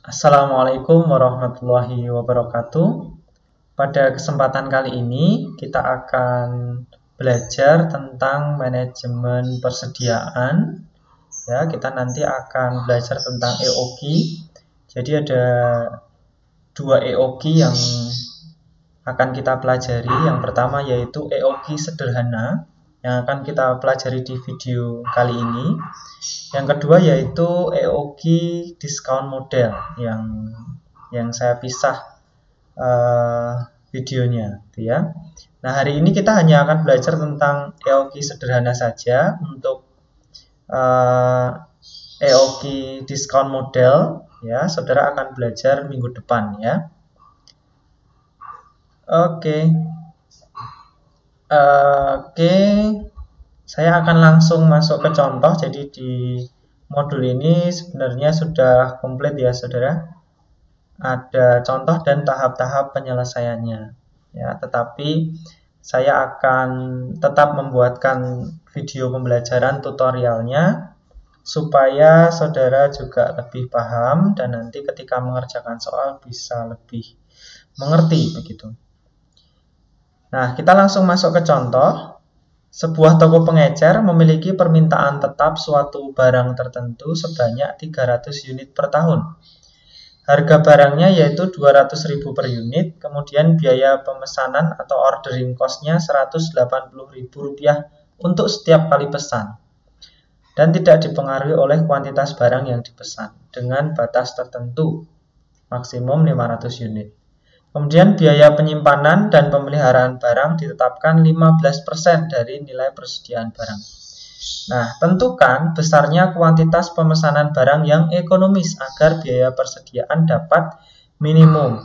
Assalamualaikum warahmatullahi wabarakatuh. Pada kesempatan kali ini kita akan belajar tentang manajemen persediaan. Ya, kita nanti akan belajar tentang EOQ. Jadi ada dua EOQ yang akan kita pelajari. Yang pertama yaitu EOQ sederhana yang akan kita pelajari di video kali ini. Yang kedua yaitu EOQ discount model yang saya pisah videonya, gitu ya. Nah, hari ini kita hanya akan belajar tentang EOQ sederhana saja. Untuk EOQ discount model, ya, saudara akan belajar minggu depan, ya. Oke, saya akan langsung masuk ke contoh. Jadi di modul ini sebenarnya sudah komplit ya, saudara. Ada contoh dan tahap-tahap penyelesaiannya, ya. Tetapi saya akan tetap membuatkan video pembelajaran tutorialnya supaya saudara juga lebih paham dan nanti ketika mengerjakan soal bisa lebih mengerti begitu. Nah, kita langsung masuk ke contoh. Sebuah toko pengecer memiliki permintaan tetap suatu barang tertentu sebanyak 300 unit per tahun. Harga barangnya yaitu 200.000 per unit, kemudian biaya pemesanan atau ordering cost-nya Rp180.000 untuk setiap kali pesan. Dan tidak dipengaruhi oleh kuantitas barang yang dipesan dengan batas tertentu, maksimum 500 unit. Kemudian biaya penyimpanan dan pemeliharaan barang ditetapkan 15% dari nilai persediaan barang. Nah, tentukan besarnya kuantitas pemesanan barang yang ekonomis agar biaya persediaan dapat minimum.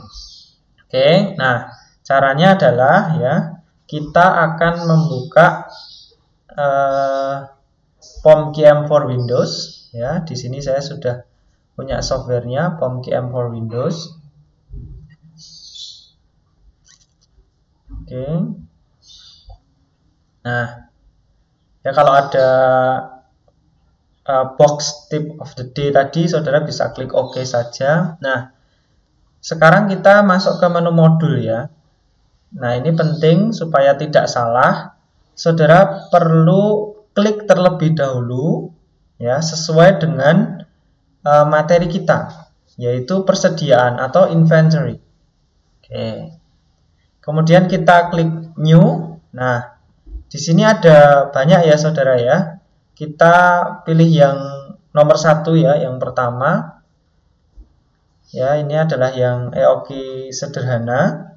Oke, nah caranya adalah ya kita akan membuka POM-QM for Windows. Ya, di sini saya sudah punya softwarenya POM-QM for Windows. Oke. Nah, ya kalau ada box tip of the day tadi, saudara bisa klik OK saja. Nah, sekarang kita masuk ke menu modul ya. Nah, ini penting supaya tidak salah. Saudara perlu klik terlebih dahulu ya sesuai dengan materi kita, yaitu persediaan atau inventory. Oke. Kemudian kita klik New. Nah, di sini ada banyak ya, saudara ya. Kita pilih yang nomor 1 ya, yang pertama. Ya, ini adalah yang EOQ sederhana.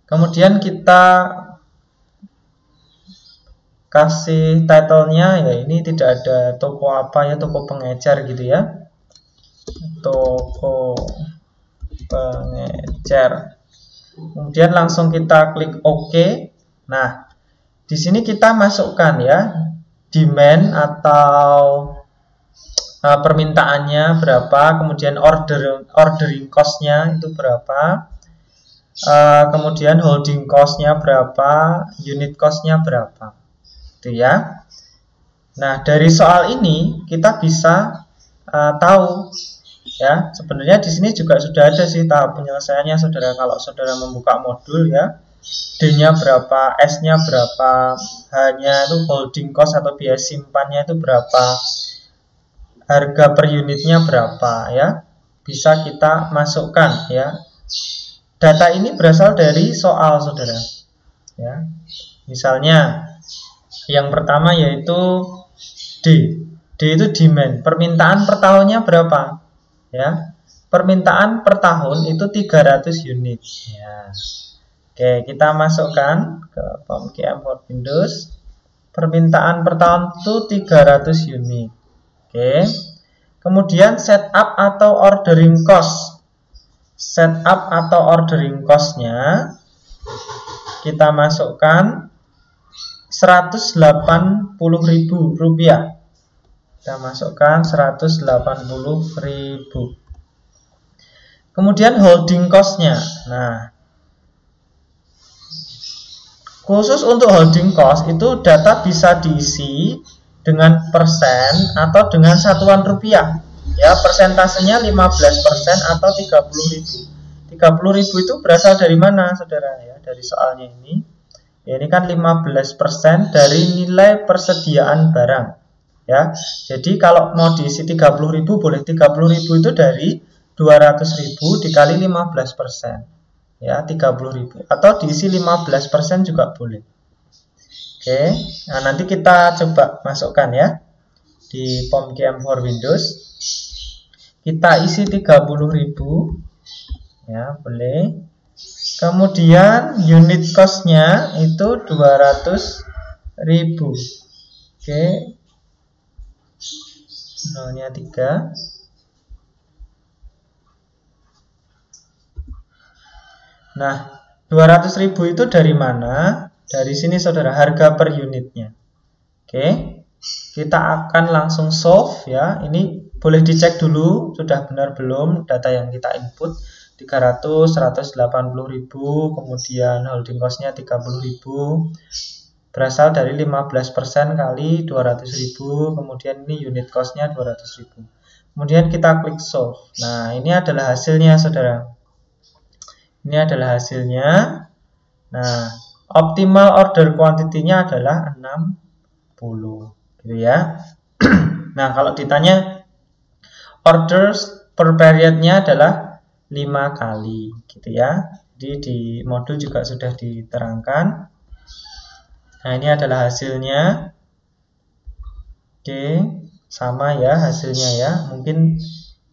Kemudian kita kasih title-nya ya, ini tidak ada toko apa ya, toko pengecer gitu ya. Toko pengecer. Kemudian langsung kita klik OK. Nah, di sini kita masukkan ya demand atau permintaannya berapa, kemudian ordering cost-nya itu berapa, kemudian holding cost-nya berapa, unit cost-nya berapa, itu ya. Nah, dari soal ini kita bisa tahu. Ya, sebenarnya di sini juga sudah ada sih tahap penyelesaiannya, saudara. Kalau saudara membuka modul ya, D-nya berapa, S-nya berapa, H-nya itu holding cost atau biaya simpannya itu berapa, harga per unitnya berapa ya, bisa kita masukkan ya. Data ini berasal dari soal, saudara. Ya, misalnya yang pertama yaitu D. D itu demand, permintaan per tahunnya berapa? Ya, permintaan per tahun itu 300 unit. Ya. Oke, kita masukkan ke POM-QM for Windows. Permintaan per tahun itu 300 unit. Oke. Kemudian setup atau ordering cost. Setup atau ordering cost-nya kita masukkan Rp180.000. Kita masukkan 180.000. Kemudian holding cost-nya. Nah, khusus untuk holding cost itu data bisa diisi dengan persen atau dengan satuan rupiah. Ya, persentasenya 15% atau 30.000. 30.000 itu berasal dari mana, saudara? Ya, dari soalnya ini. Ya, ini kan 15% dari nilai persediaan barang. Ya, jadi kalau mau diisi 30.000 boleh 30.000 itu dari 200.000 dikali 15%. Ya, 30.000 atau diisi 15% juga boleh. Oke, nah nanti kita coba masukkan ya di POM-QM for Windows. Kita isi 30.000 ya, boleh. Kemudian unit cost-nya itu 200.000. Oke. Nolnya 3. Nah, 200.000 itu dari mana? Dari sini, saudara, harga per unitnya. Oke. Kita akan langsung solve ya. Ini boleh dicek dulu sudah benar belum data yang kita input. 300, 180.000, kemudian holding cost-nya 30.000. Berasal dari 15% kali 200.000, kemudian ini unit cost-nya 200.000. Kemudian kita klik solve. Nah, ini adalah hasilnya, saudara. Ini adalah hasilnya. Nah, optimal order quantity-nya adalah 60. Gitu ya. Nah, kalau ditanya orders per period-nya adalah 5 kali gitu ya. Jadi di modul juga sudah diterangkan. Nah, ini adalah hasilnya. Oke, sama ya hasilnya ya. Mungkin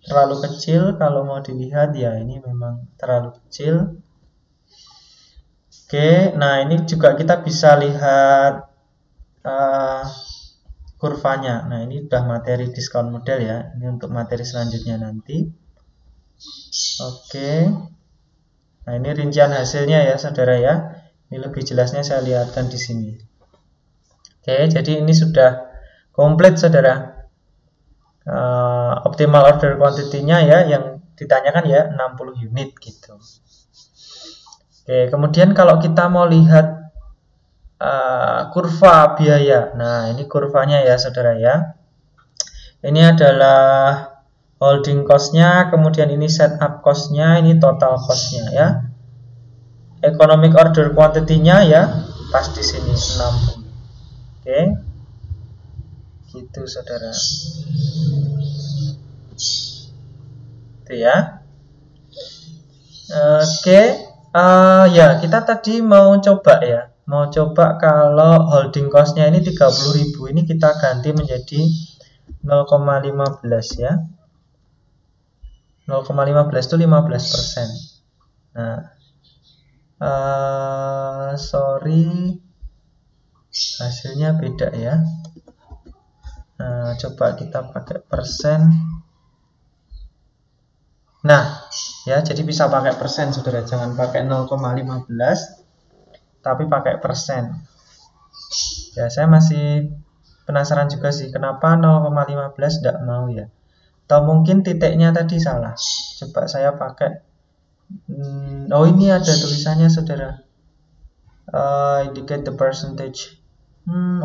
terlalu kecil kalau mau dilihat ya, ini memang terlalu kecil. Oke, nah ini juga kita bisa lihat kurvanya. Nah, ini sudah materi diskon model ya. Ini untuk materi selanjutnya nanti. Oke. Nah, ini rincian hasilnya ya, saudara ya. Ini lebih jelasnya saya lihatkan di sini. Oke, jadi ini sudah komplit, saudara. Optimal order quantity-nya ya, yang ditanyakan ya 60 unit gitu. Oke, kemudian kalau kita mau lihat kurva biaya. Nah, ini kurvanya ya, saudara ya. Ini adalah holding cost-nya, kemudian ini setup cost-nya, ini total cost-nya ya. Economic order quantity-nya ya, pas di sini 60. Oke. Gitu, saudara. Itu ya. Oke. Ya, kita tadi mau coba ya. Mau coba kalau holding cost-nya ini 30.000, ini kita ganti menjadi 0,15 ya. 0,15 itu 15%. Nah, sorry, hasilnya beda ya. Nah, coba kita pakai persen. Nah, ya, jadi bisa pakai persen, saudara. Jangan pakai 0,15, tapi pakai persen. Ya, saya masih penasaran juga sih, kenapa 0,15 tidak mau ya. Atau mungkin titiknya tadi salah. Coba saya pakai. Oh, ini ada tulisannya, saudara. Indicate the percentage.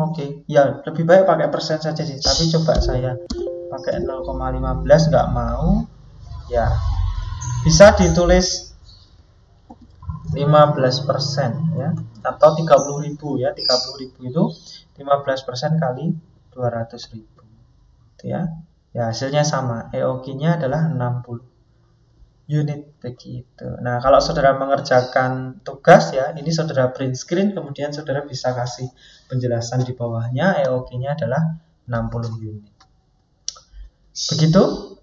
Oke. Ya, lebih baik pakai persen saja sih. Tapi coba saya pakai 0,15, nggak mau. Ya, bisa ditulis 15% ya, atau 30.000 ya. 30.000 itu 15% kali 200.000 itu ya. Ya, hasilnya sama. EOQ-nya adalah 60 unit begitu. Nah, kalau saudara mengerjakan tugas ya, ini saudara print screen, kemudian saudara bisa kasih penjelasan di bawahnya. EOQ-nya adalah 60 unit. Begitu.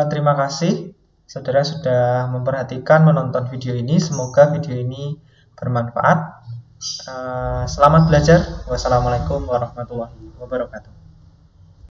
Terima kasih saudara sudah memperhatikan menonton video ini. Semoga video ini bermanfaat. Selamat belajar. Wassalamualaikum warahmatullahi wabarakatuh.